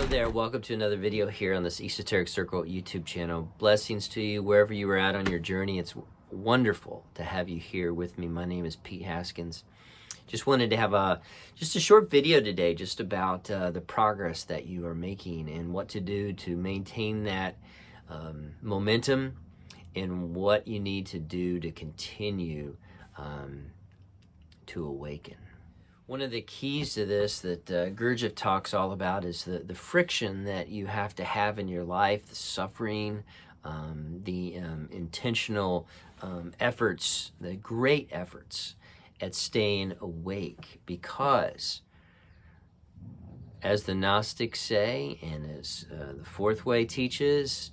there, welcome to another video here on this Esoteric Circle YouTube channel. Blessings to you wherever you are at on your journey. It's wonderful to have you here with me. My name is Pete Haskins. Just wanted to have just a short video today just about the progress that you are making and what to do to maintain that momentum and what you need to do to continue to awaken. One of the keys to this that Gurdjieff talks all about is the friction that you have to have in your life, the suffering, the intentional efforts, the great efforts at staying awake. Because, as the Gnostics say, and as the Fourth Way teaches,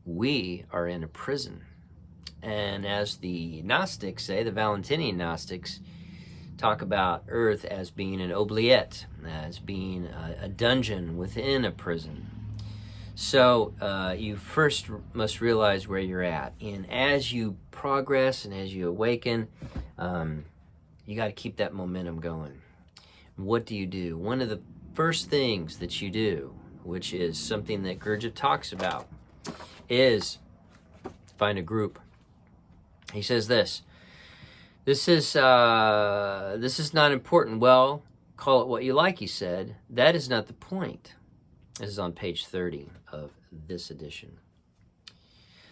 we are in a prison. And as the Gnostics say, the Valentinian Gnostics, talk about Earth as being an oubliette, as being a dungeon within a prison. So you first must realize where you're at. And as you progress and as you awaken, you got to keep that momentum going. What do you do? One of the first things that you do, which is something that Gurdjieff talks about, is find a group. He says this. This is not important. Well, call it what you like, he said. That is not the point. This is on page 30 of this edition.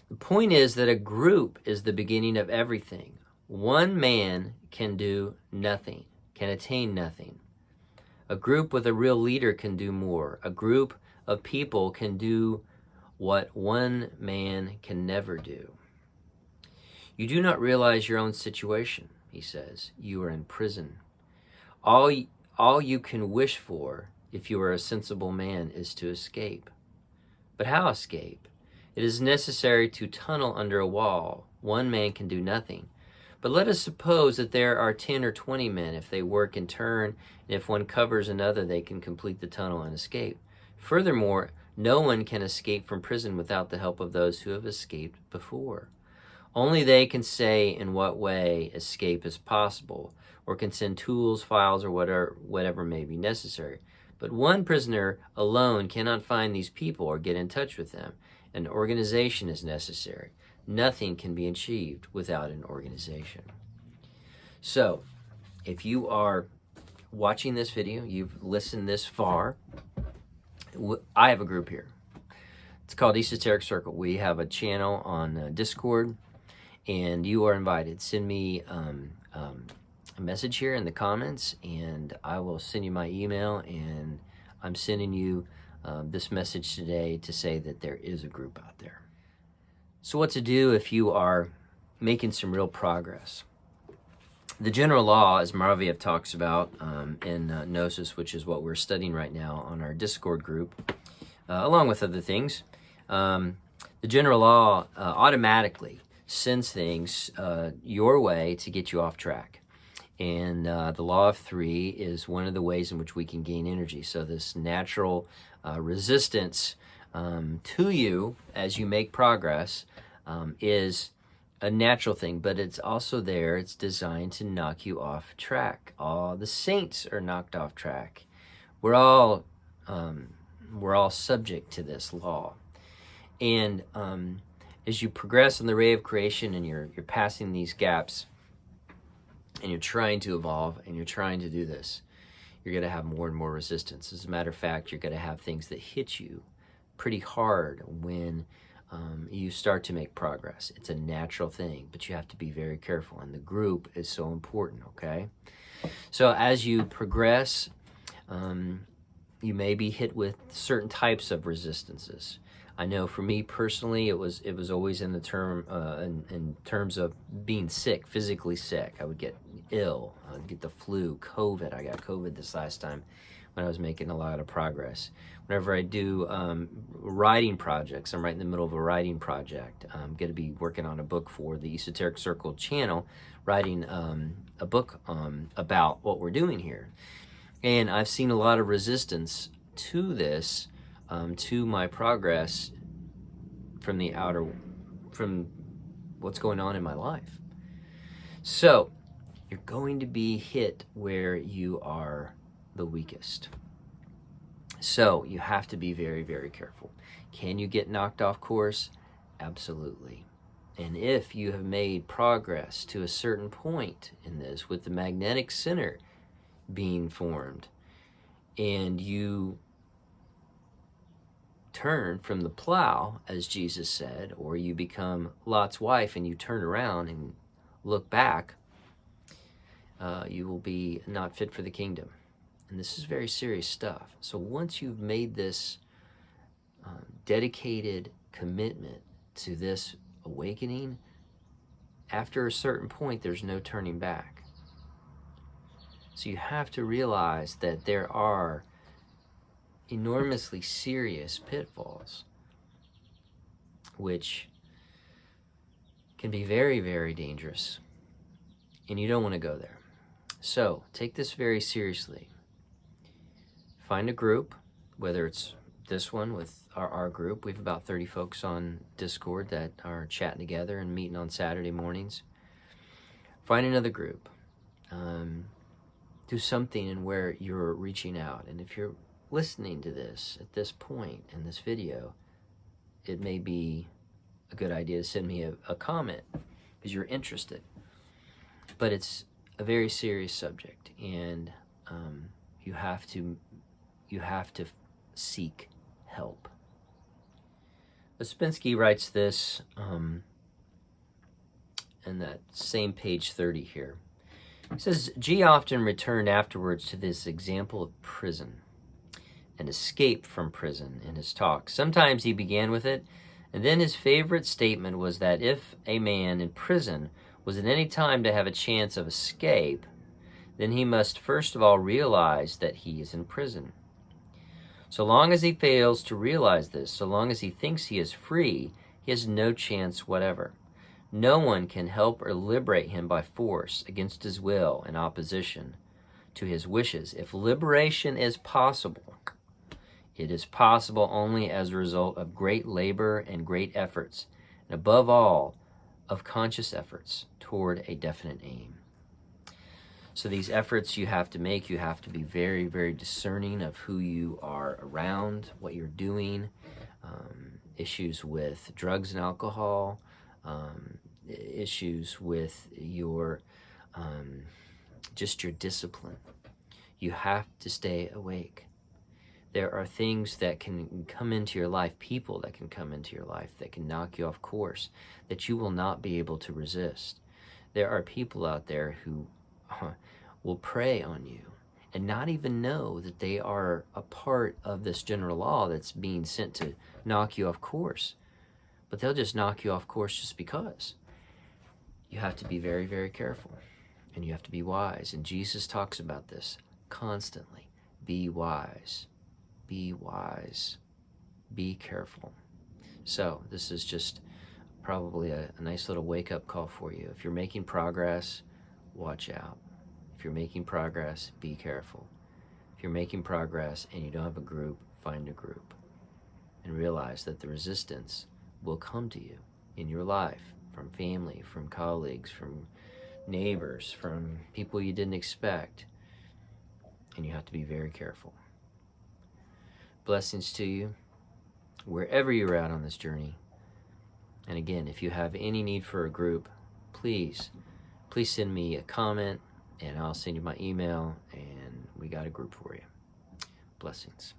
The point is that a group is the beginning of everything. One man can do nothing, can attain nothing. A group with a real leader can do more. A group of people can do what one man can never do. You do not realize your own situation, he says. You are in prison. All you can wish for, if you are a sensible man, is to escape. But how escape? It is necessary to tunnel under a wall. One man can do nothing. But let us suppose that there are 10 or 20 men. If they work in turn, and if one covers another, they can complete the tunnel and escape. Furthermore, no one can escape from prison without the help of those who have escaped before. Only they can say in what way escape is possible, or can send tools, files, or whatever may be necessary. But one prisoner alone cannot find these people or get in touch with them. An organization is necessary. Nothing can be achieved without an organization. So, if you are watching this video, you've listened this far, I have a group here. It's called Esoteric Circle. We have a channel on Discord, and you are invited. Send me a message here in the comments, and I will send you my email, and I'm sending you this message today to say that there is a group out there. So what to do if you are making some real progress? The general law, as Gurdjieff talks about in Gnosis, which is what we're studying right now on our Discord group, along with other things, the general law automatically sends things your way to get you off track. And the law of three is one of the ways in which we can gain energy. So this natural resistance to you as you make progress is a natural thing, but it's also there. It's designed to knock you off track. All the saints are knocked off track. We're all subject to this law. And as you progress on the ray of creation and you're passing these gaps and you're trying to evolve and you're trying to do this, you're going to have more and more resistance. As a matter of fact, you're going to have things that hit you pretty hard when you start to make progress. It's a natural thing, but you have to be very careful. And the group is so important, okay? So as you progress, you may be hit with certain types of resistances. I know for me personally, it was always in terms of being sick, physically sick. I would get ill. I'd get the flu, COVID. I got COVID this last time when I was making a lot of progress. Whenever I do writing projects, I'm right in the middle of a writing project. I'm going to be working on a book for the Esoteric Circle channel, writing a book about what we're doing here. And I've seen a lot of resistance to this, to my progress from what's going on in my life. So you're going to be hit where you are the weakest. So you have to be very, very careful. Can you get knocked off course? Absolutely. And if you have made progress to a certain point in this, with the magnetic center being formed, and you turn from the plow, as Jesus said, or you become Lot's wife and you turn around and look back, you will be not fit for the kingdom. And this is very serious stuff. So once you've made this dedicated commitment to this awakening, after a certain point, there's no turning back. So you have to realize that there are enormously serious pitfalls, which can be very, very dangerous, and you don't want to go there. So take this very seriously. Find a group, whether it's this one with our group. We have about 30 folks on Discord that are chatting together and meeting on Saturday mornings. Find another group. Do something in where you're reaching out. And if you're listening to this at this point in this video, it may be a good idea to send me a comment because you're interested. But it's a very serious subject, and you have to seek help. Ouspensky writes this in that same page 30 here. He says, G often returned afterwards to this example of prison and escape from prison in his talks. Sometimes he began with it, and then his favorite statement was that if a man in prison was at any time to have a chance of escape, then he must first of all realize that he is in prison. So long as he fails to realize this, so long as he thinks he is free, he has no chance whatever. No one can help or liberate him by force, against his will, in opposition to his wishes. If liberation is possible, it is possible only as a result of great labor and great efforts, and above all, of conscious efforts toward a definite aim. So these efforts you have to make, you have to be very, very discerning of who you are around, what you're doing, issues with drugs and alcohol, issues with your, just your discipline. You have to stay awake. There are things that can come into your life, people that can come into your life that can knock you off course, that you will not be able to resist. There are people out there who will prey on you and not even know that they are a part of this general law that's being sent to knock you off course. But they'll just knock you off course just because. You have to be very, very careful, and you have to be wise. And Jesus talks about this constantly. Be wise. Be wise. Be careful. So this is just probably a nice little wake-up call for you. If you're making progress, watch out. If you're making progress, be careful. If you're making progress and you don't have a group, find a group. And realize that the resistance will come to you in your life, from family, from colleagues, from neighbors, from people you didn't expect. And you have to be very careful. Blessings to you, wherever you're at on this journey. And again, if you have any need for a group, please send me a comment, and I'll send you my email, and we got a group for you. Blessings.